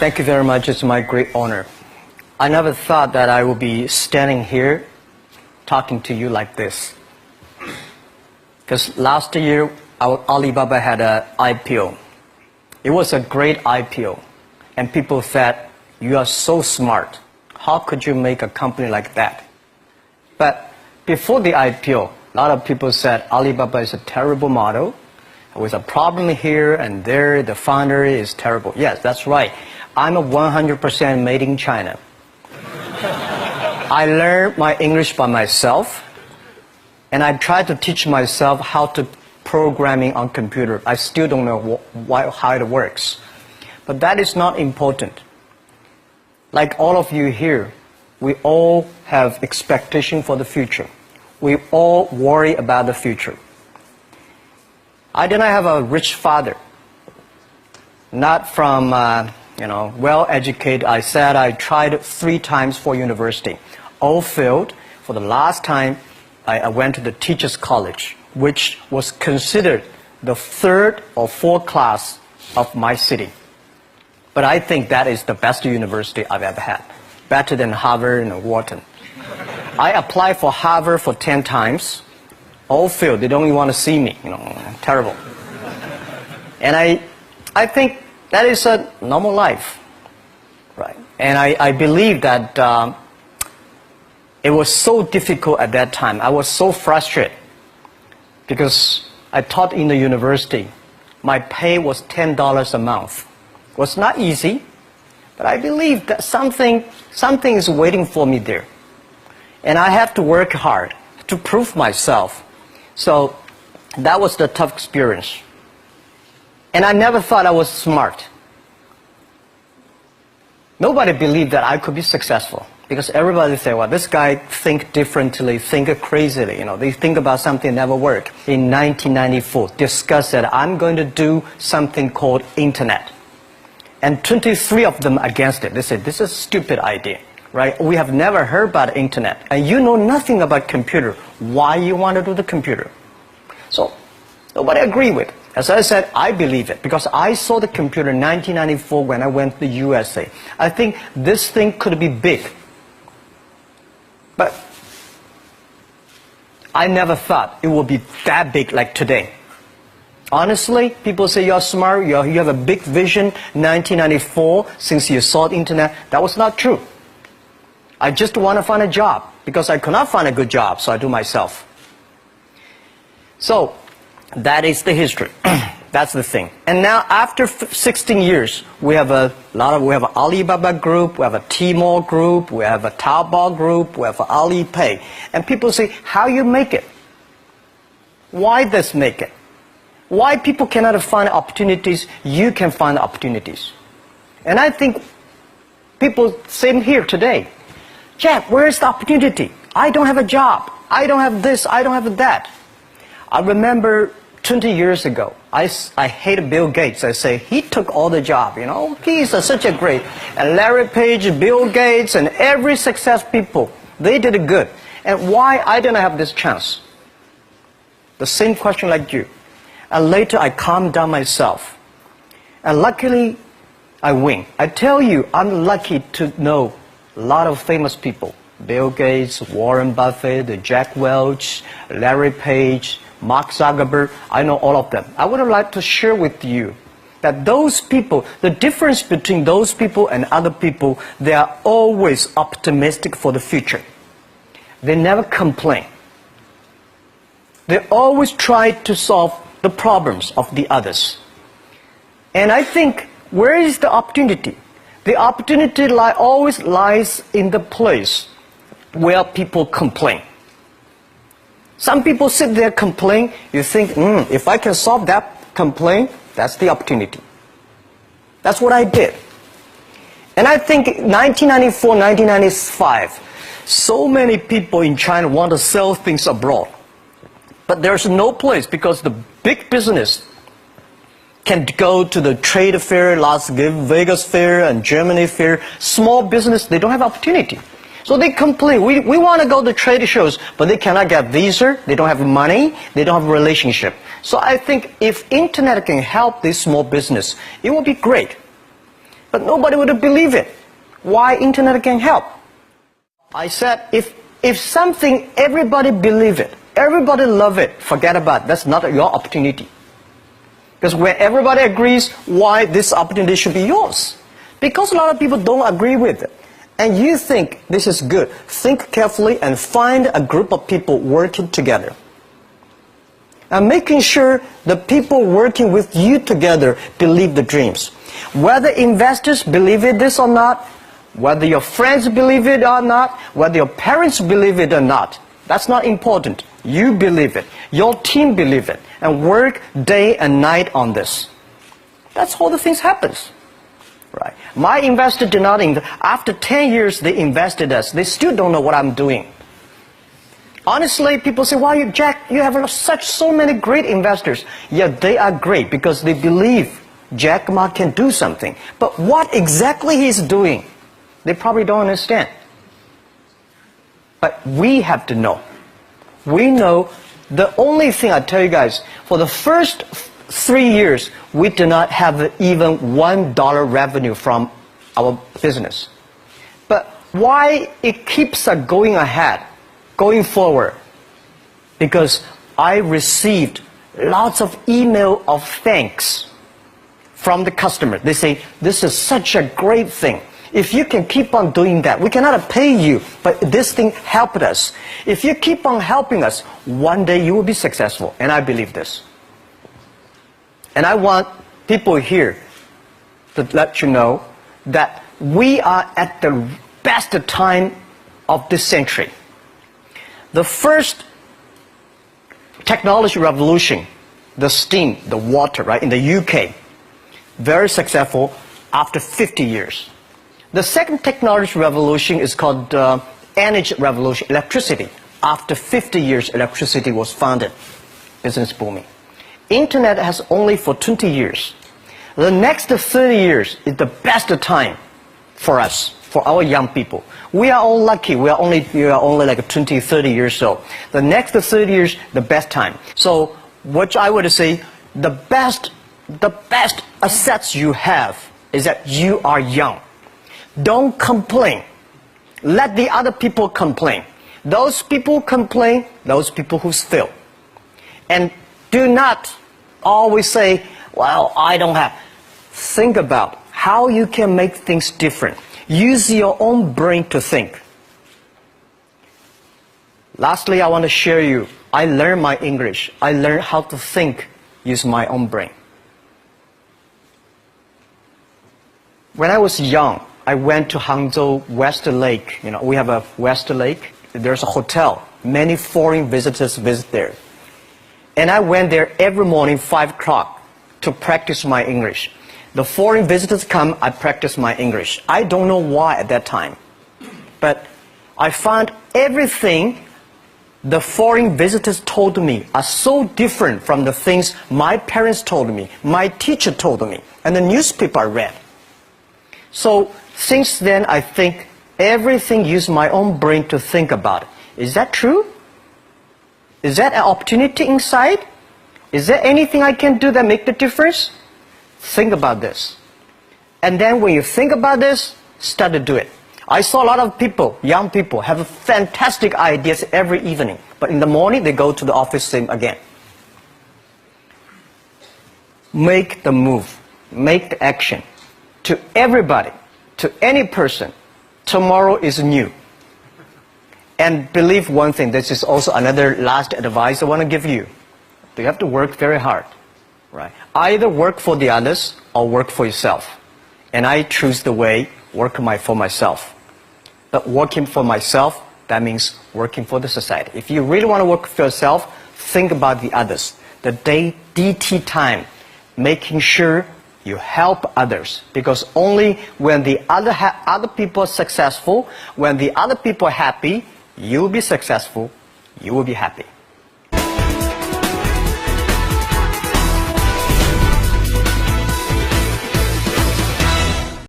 Thank you very much. It's my great honor. I never thought that I would be standing here talking to you like this. Because last year, Alibaba had an IPO. It was a great IPO. And people said, you are so smart. How could you make a company like that? But before the IPO, a lot of people said Alibaba is a terrible model. With a problem here and there, the founder is terrible. Yes, that's right. I'm a 100% made in China. I learned my English by myself, and I tried to teach myself how to programming on computer. I still don't know how it works. But that is not important. Like all of you here, we all have expectation for the future. We all worry about the future. I did not have a rich father, not from, well-educated. I said I tried 3 times for university. All failed. For the last time, I went to the teacher's college, which was considered the 3rd or 4th class of my city. But I think that is the best university I've ever had, better than Harvard and Wharton. I applied for Harvard for 10 times. All failed. They don't even want to see me. Terrible. And I think that is a normal life, right? And I believe that it was so difficult at that time. I was so frustrated because I taught in the university. My pay was $10 a month. It was not easy, but I believe that something is waiting for me there. And I have to work hard to prove myself. So that was the tough experience. And I never thought I was smart. Nobody believed that I could be successful because everybody said, well, this guy think differently, think crazily. They think about something never work. In 1994, discussed that I'm going to do something called internet. And 23 of them against it. They said, this is a stupid idea. Right? We have never heard about internet, and you know nothing about computer. Why you want to do the computer? So nobody agreed with it. As I said, I believe it because I saw the computer in 1994 when I went to the USA. I think this thing could be big, but I never thought it would be that big like today. Honestly, people say you're smart, you have a big vision. 1994, since you saw the internet, that was not true. I just want to find a job because I could not find a good job, so I do myself. So that is the history. That's the thing. And now after 16 years, we have we have an Alibaba group, we have a Tmall group, we have a Taobao group, we have an Alipay. And people say, how you make it? Why this make it? Why people cannot find opportunities, you can find opportunities. And I think people same here today. Jack, where is the opportunity? I don't have a job. I don't have this. I don't have that. I remember 20 years ago, I hated Bill Gates. I say, he took all the job, He's such a great. And Larry Page, Bill Gates, and every success people, they did it good. And why I didn't have this chance? The same question like you. And later I calmed down myself. And luckily, I win. I tell you, I'm lucky to know a lot of famous people. Bill Gates, Warren Buffett, Jack Welch, Larry Page, Mark Zuckerberg. I know all of them. I would like to share with you that those people, the difference between those people and other people, they are always optimistic for the future. They never complain. They always try to solve the problems of the others. And I think, where is the opportunity? The opportunity always lies in the place where people complain. Some people sit there complain. You think, if I can solve that complaint, that's the opportunity. That's what I did. And I think 1994, 1995, so many people in China want to sell things abroad. But there's no place because the big business can go to the trade fair, Las Vegas fair and Germany fair. Small business, they don't have opportunity. So they complain. We want to go to trade shows, but they cannot get visa. They don't have money. They don't have a relationship. So I think if internet can help this small business, it will be great. but nobody would believe it. Why internet can help? I said, if something, everybody believe it, everybody love it, forget about it. That's not your opportunity. Because when everybody agrees, why this opportunity should be yours? Because a lot of people don't agree with it. And you think this is good. Think carefully and find a group of people working together. And making sure the people working with you together believe the dreams. Whether investors believe in this or not, whether your friends believe it or not, whether your parents believe it or not, that's not important. You believe it. Your team believe it. And work day and night on this. That's how the things happens. Right. My investor did not invest. After 10 years, they invested us. They still don't know what I'm doing. Honestly, people say, "Why, Jack, you have so many great investors." Yeah, they are great because they believe Jack Ma can do something. But what exactly he's doing, they probably don't understand. But we have to know. We know the only thing I tell you guys, for the first 3 years, we do not have even $1 revenue from our business. But why it keeps us going ahead, going forward? Because I received lots of email of thanks from the customer. They say, "This is such a great thing. If you can keep on doing that, we cannot pay you, but this thing helped us. If you keep on helping us, one day you will be successful." And I believe this. And I want people here to let you know that we are at the best time of this century. The first technology revolution, the steam, the water, right, in the UK, very successful after 50 years. The second technology revolution is called energy revolution, electricity. After 50 years, electricity was founded, business booming. Internet has only for 20 years. The next 30 years is the best time for us, for our young people. We are all lucky. We are only like 20, 30 years old. The next 30 years, the best time. So what I would say, the best assets you have is that you are young. Don't complain. Let the other people complain. Those people complain, those people who fail. And do not always say, "Well, I don't have." Think about how you can make things different. Use your own brain to think. Lastly, I want to share you, I learned my English. I learned how to think, use my own brain. When I was young, I went to Hangzhou West Lake. You know, we have a West Lake. There's a hotel. Many foreign visitors visit there. And I went there every morning, 5 o'clock, to practice my English. The foreign visitors come, I practice my English. I don't know why at that time. But I found everything the foreign visitors told me are so different from the things my parents told me, my teacher told me, and the newspaper I read. So since then, I think everything use my own brain to think about it. Is that true? Is that an opportunity inside? Is there anything I can do that make the difference? Think about this. And then when you think about this, start to do it. I saw a lot of people, young people, have fantastic ideas every evening. But in the morning, they go to the office same again. Make the move. Make the action. To everybody, to any person, tomorrow is new. And believe one thing, this is also another last advice I want to give you. You have to work very hard. Right? Either work for the others or work for yourself. And I choose the way, work for myself. But working for myself, that means working for the society. If you really want to work for yourself, think about the others. The DT time, making sure you help others. Because only when the other people are successful, when the other people are happy, you will be successful, you will be happy.